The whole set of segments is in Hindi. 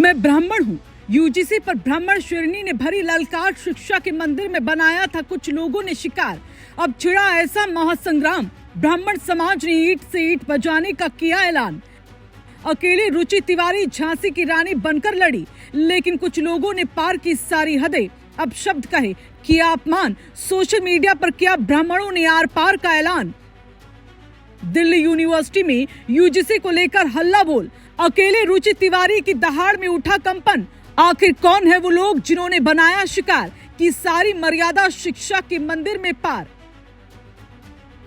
मैं ब्राह्मण हूँ। यूजीसी पर ब्राह्मण शेरनी ने भरी ललकार, शिक्षा के मंदिर में बनाया था कुछ लोगों ने शिकार। अब छिड़ा ऐसा महासंग्राम, ब्राह्मण समाज ने ईंट से ईंट बजाने का किया ऐलान। अकेली रुचि तिवारी झांसी की रानी बनकर लड़ी, लेकिन कुछ लोगों ने पार की सारी हदें। अब शब्द कहे, किया अपमान, सोशल मीडिया पर किया ब्राह्मणों ने आर पार का ऐलान। दिल्ली यूनिवर्सिटी में यूजीसी को लेकर हल्ला बोल, अकेले रुचि तिवारी की दहाड़ में उठा कंपन। आखिर कौन है वो लोग जिन्होंने बनाया शिकार की सारी मर्यादा शिक्षा के मंदिर में पार।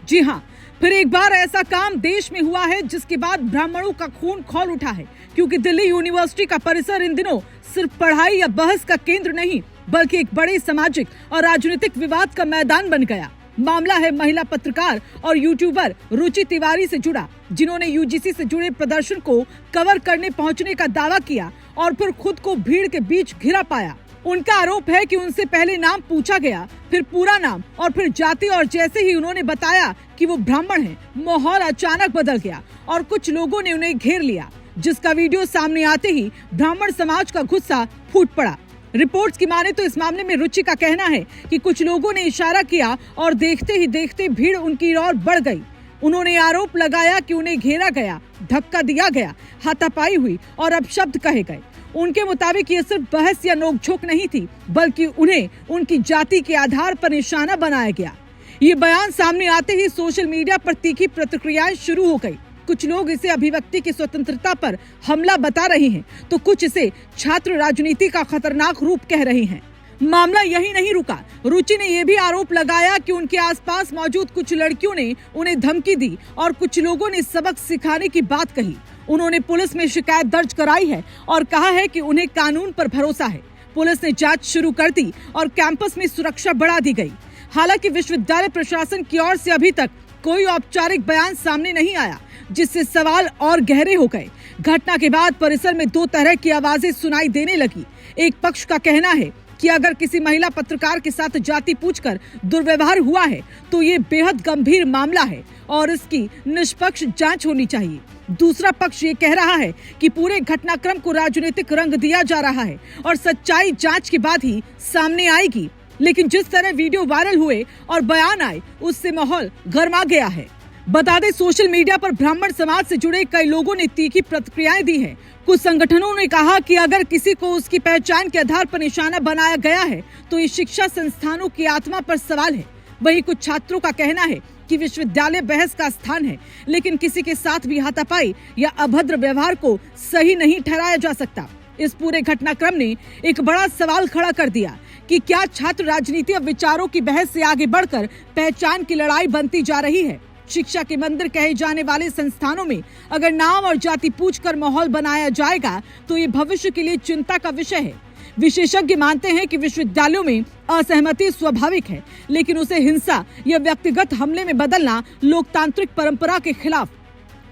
जी हाँ, फिर एक बार ऐसा काम देश में हुआ है जिसके बाद ब्राह्मणों का खून खौल उठा है, क्योंकि दिल्ली यूनिवर्सिटी का परिसर इन दिनों सिर्फ पढ़ाई या बहस का केंद्र नहीं, बल्कि एक बड़े सामाजिक और राजनीतिक विवाद का मैदान बन गया। मामला है महिला पत्रकार और यूट्यूबर रुचि तिवारी से जुड़ा, जिन्होंने यूजीसी से जुड़े प्रदर्शन को कवर करने पहुंचने का दावा किया और फिर खुद को भीड़ के बीच घिरा पाया। उनका आरोप है कि उनसे पहले नाम पूछा गया, फिर पूरा नाम और फिर जाति, और जैसे ही उन्होंने बताया कि वो ब्राह्मण हैं, माहौल अचानक बदल गया और कुछ लोगों ने उन्हें घेर लिया, जिसका वीडियो सामने आते ही ब्राह्मण समाज का गुस्सा फूट पड़ा। रिपोर्ट्स की माने तो इस मामले में रुचि का कहना है कि कुछ लोगों ने इशारा किया और देखते ही देखते भीड़ उनकी ओर बढ़ गई। उन्होंने आरोप लगाया कि उन्हें घेरा गया, धक्का दिया गया, हाथापाई हुई और अपशब्द कहे गए। उनके मुताबिक ये सिर्फ बहस या नोकझोंक नहीं थी, बल्कि उन्हें उनकी जाति के आधार पर निशाना बनाया गया। ये बयान सामने आते ही सोशल मीडिया पर तीखी प्रतिक्रियाएं शुरू हो गई। कुछ लोग इसे अभिव्यक्ति की स्वतंत्रता पर हमला बता रहे हैं, तो कुछ इसे छात्र राजनीति का खतरनाक रूप कह रहे हैं। मामला यही नहीं रुका। रुचि ने यह भी आरोप लगाया कि उनके आसपास मौजूद कुछ लड़कियों ने उन्हें धमकी दी और कुछ लोगों ने सबक सिखाने की बात कही। उन्होंने पुलिस में शिकायत दर्ज कराई है और कहा है कि उन्हें कानून पर भरोसा है। पुलिस ने जांच शुरू कर दी और कैंपस में सुरक्षा बढ़ा दी गई। हालांकि विश्वविद्यालय प्रशासन की ओर से अभी तक कोई औपचारिक बयान सामने नहीं आया, जिससे सवाल और गहरे हो गए। घटना के बाद परिसर में दो तरह की आवाजें सुनाई देने लगी। एक पक्ष का कहना है कि अगर किसी महिला पत्रकार के साथ जाति पूछकर दुर्व्यवहार हुआ है तो ये बेहद गंभीर मामला है और इसकी निष्पक्ष जांच होनी चाहिए। दूसरा पक्ष ये कह रहा है कि पूरे घटनाक्रम को राजनीतिक रंग दिया जा रहा है और सच्चाई जांच के बाद ही सामने आएगी। लेकिन जिस तरह वीडियो वायरल हुए और बयान आए, उससे माहौल गर्मा गया है। बता दें, सोशल मीडिया पर ब्राह्मण समाज से जुड़े कई लोगों ने तीखी प्रतिक्रियाएं दी हैं। कुछ संगठनों ने कहा कि अगर किसी को उसकी पहचान के आधार पर निशाना बनाया गया है तो ये शिक्षा संस्थानों की आत्मा पर सवाल है। वहीं कुछ छात्रों का कहना है कि विश्वविद्यालय बहस का स्थान है, लेकिन किसी के साथ भी हाथापाई या अभद्र व्यवहार को सही नहीं ठहराया जा सकता। इस पूरे घटनाक्रम ने एक बड़ा सवाल खड़ा कर दिया कि क्या छात्र राजनीति और विचारों की बहस से आगे बढ़कर पहचान की लड़ाई बनती जा रही है। शिक्षा के मंदिर कहे जाने वाले संस्थानों में अगर नाम और जाति पूछकर माहौल बनाया जाएगा तो ये भविष्य के लिए चिंता का विषय है। विशेषज्ञ मानते हैं कि विश्वविद्यालयों में असहमति स्वाभाविक है, लेकिन उसे हिंसा या व्यक्तिगत हमले में बदलना लोकतांत्रिक परंपरा के खिलाफ।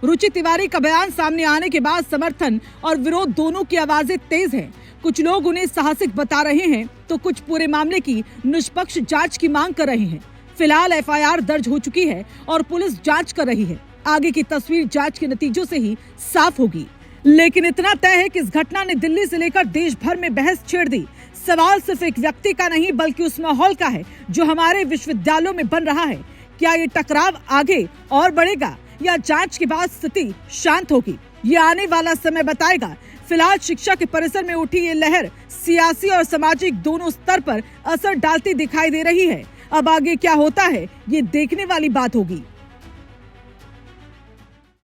रुचि तिवारी का बयान सामने आने के बाद समर्थन और विरोध दोनों की आवाजें तेज हैं। कुछ लोग उन्हें साहसिक बता रहे हैं तो कुछ पूरे मामले की निष्पक्ष जांच की मांग कर रहे हैं। फिलहाल एफआईआर दर्ज हो चुकी है और पुलिस जांच कर रही है। आगे की तस्वीर जांच के नतीजों से ही साफ होगी। लेकिन इतना तय है कि इस घटना ने दिल्ली से लेकर देश भर में बहस छेड़ दी। सवाल सिर्फ एक व्यक्ति का नहीं, बल्कि उस माहौल का है जो हमारे विश्वविद्यालयों में बन रहा है। क्या ये टकराव आगे और बढ़ेगा या जांच के बाद स्थिति शांत होगी, ये आने वाला समय बताएगा। फिलहाल शिक्षा के परिसर में उठी ये लहर सियासी और सामाजिक दोनों स्तर पर असर डालती दिखाई दे रही है। अब आगे क्या होता है, ये देखने वाली बात होगी।